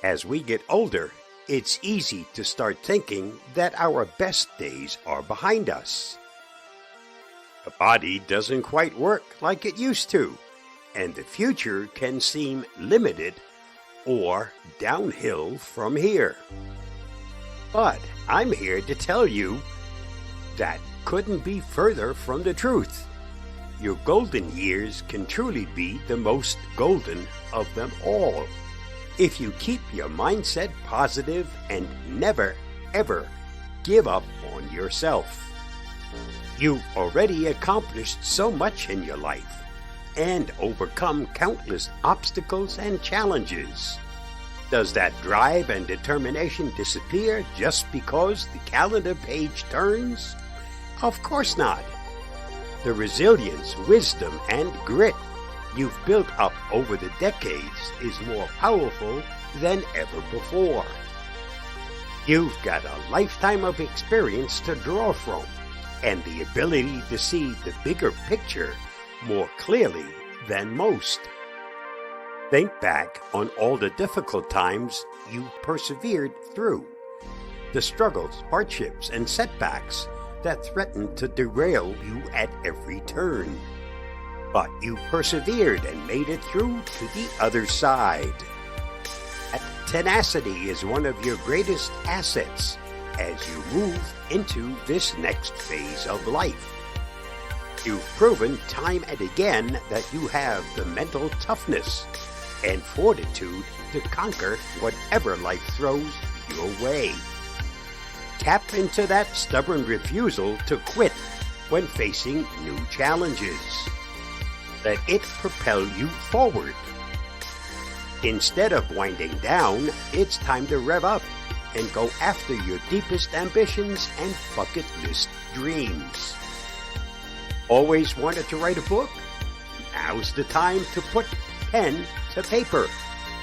As we get older, it's easy to start thinking that our best days are behind us. The body doesn't quite work like it used to, and the future can seem limited or downhill from here. But I'm here to tell you that couldn't be further from the truth. Your golden years can truly be the most golden of them all, if you keep your mindset positive and never, ever give up on yourself. You've already accomplished so much in your life and overcome countless obstacles and challenges. Does that drive and determination disappear just because the calendar page turns? Of course not. The resilience, wisdom, and grit you've built up over the decades is more powerful than ever before. You've got a lifetime of experience to draw from and the ability to see the bigger picture more clearly than most. Think back on all the difficult times you persevered through, the struggles, hardships, and setbacks that threatened to derail you at every turn. But you persevered and made it through to the other side. Tenacity is one of your greatest assets as you move into this next phase of life. You've proven time and again that you have the mental toughness and fortitude to conquer whatever life throws your way. Tap into that stubborn refusal to quit when facing new challenges. Let it propel you forward. Instead of winding down, it's time to rev up and go after your deepest ambitions and bucket list dreams. Always wanted to write a book? Now's the time to put pen to paper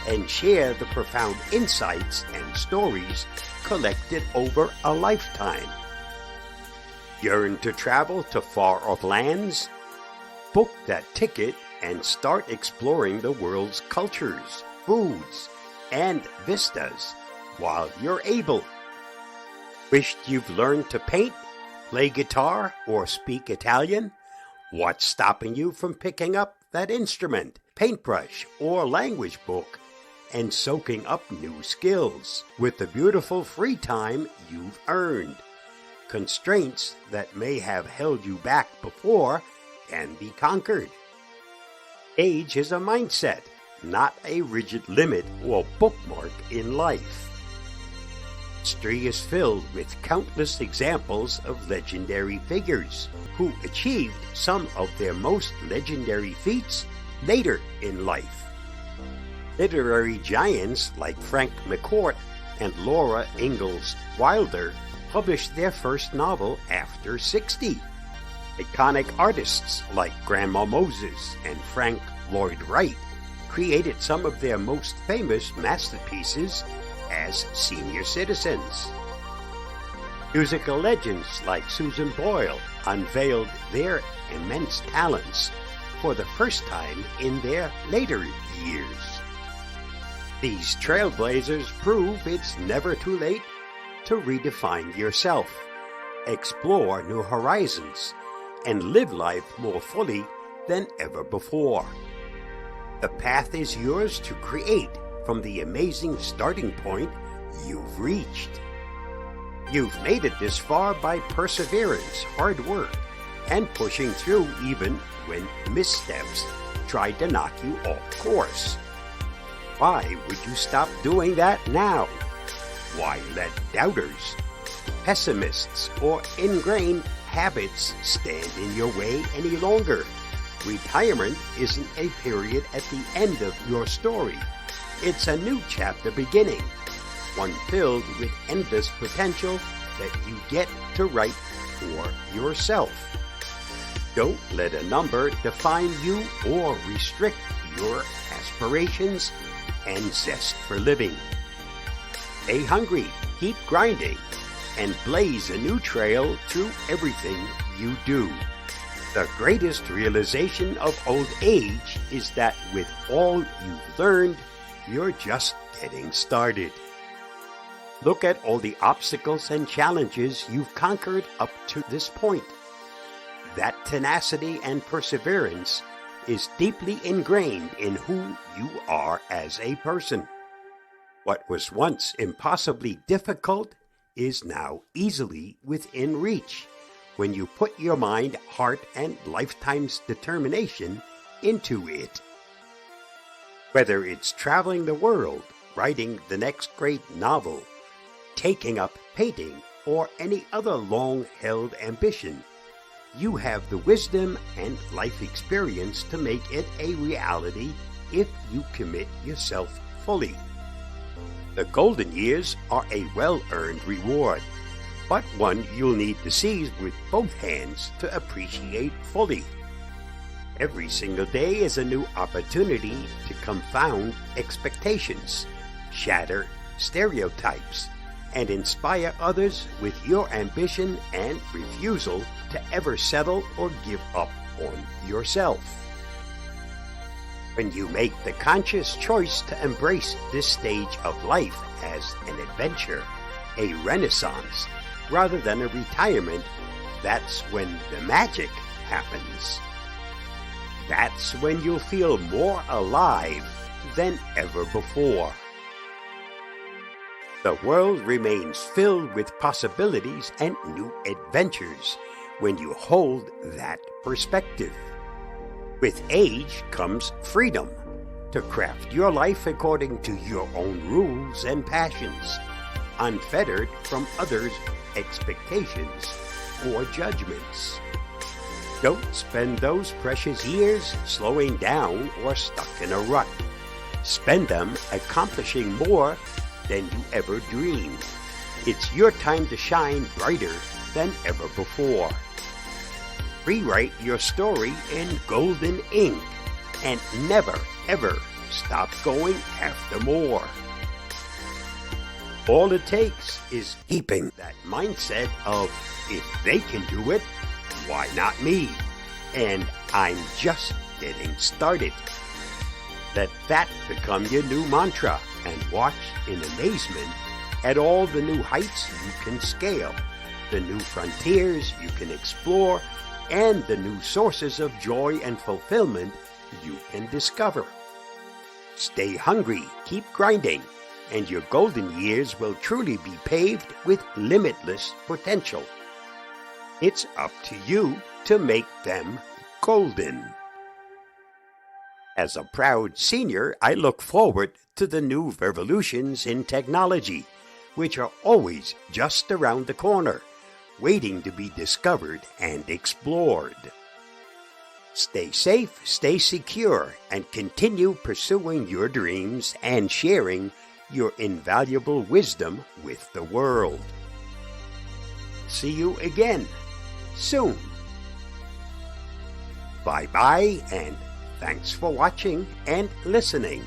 and share the profound insights and stories collected over a lifetime. Yearn to travel to far-off lands? Book that ticket and start exploring the world's cultures, foods, and vistas while you're able. Wished you've learned to paint, play guitar, or speak Italian? What's stopping you from picking up that instrument, paintbrush, or language book and soaking up new skills with the beautiful free time you've earned? Constraints that may have held you back before can be conquered. Age is a mindset, not a rigid limit or bookmark in life. History is filled with countless examples of legendary figures who achieved some of their most legendary feats later in life. Literary giants like Frank McCourt and Laura Ingalls Wilder published their first novel after 60. Iconic artists like Grandma Moses and Frank Lloyd Wright created some of their most famous masterpieces as senior citizens. Musical legends like Susan Boyle unveiled their immense talents for the first time in their later years. These trailblazers prove it's never too late to redefine yourself, explore new horizons, and live life more fully than ever before. The path is yours to create from the amazing starting point you've reached. You've made it this far by perseverance, hard work, and pushing through even when missteps tried to knock you off course. Why would you stop doing that now? Why let doubters, pessimists, or ingrained habits stand in your way any longer? Retirement isn't a period at the end of your story. It's a new chapter beginning, one filled with endless potential that you get to write for yourself. Don't let a number define you or restrict your aspirations and zest for living. Stay hungry, keep grinding, and blaze a new trail through everything you do. The greatest realization of old age is that with all you've learned, you're just getting started. Look at all the obstacles and challenges you've conquered up to this point. That tenacity and perseverance is deeply ingrained in who you are as a person. What was once impossibly difficult is now easily within reach when you put your mind, heart, and lifetime's determination into it. Whether it's traveling the world, writing the next great novel, taking up painting, or any other long-held ambition, you have the wisdom and life experience to make it a reality if you commit yourself fully. The golden years are a well-earned reward, but one you'll need to seize with both hands to appreciate fully. Every single day is a new opportunity to confound expectations, shatter stereotypes, and inspire others with your ambition and refusal to ever settle or give up on yourself. When you make the conscious choice to embrace this stage of life as an adventure, a renaissance, rather than a retirement, that's when the magic happens. That's when you'll feel more alive than ever before. The world remains filled with possibilities and new adventures when you hold that perspective. With age comes freedom to craft your life according to your own rules and passions, unfettered from others' expectations or judgments. Don't spend those precious years slowing down or stuck in a rut. Spend them accomplishing more than you ever dreamed. It's your time to shine brighter than ever before. Rewrite your story in golden ink and never, ever stop going after more. All it takes is keeping that mindset of, if they can do it, why not me? And I'm just getting started. Let that become your new mantra and watch in amazement at all the new heights you can scale, the new frontiers you can explore, and the new sources of joy and fulfillment you can discover. Stay hungry, keep grinding, and your golden years will truly be paved with limitless potential. It's up to you to make them golden. As a proud senior, I look forward to the new revolutions in technology, which are always just around the corner, waiting to be discovered and explored. Stay safe, stay secure, and continue pursuing your dreams and sharing your invaluable wisdom with the world. See you again soon. Bye-bye, and thanks for watching and listening.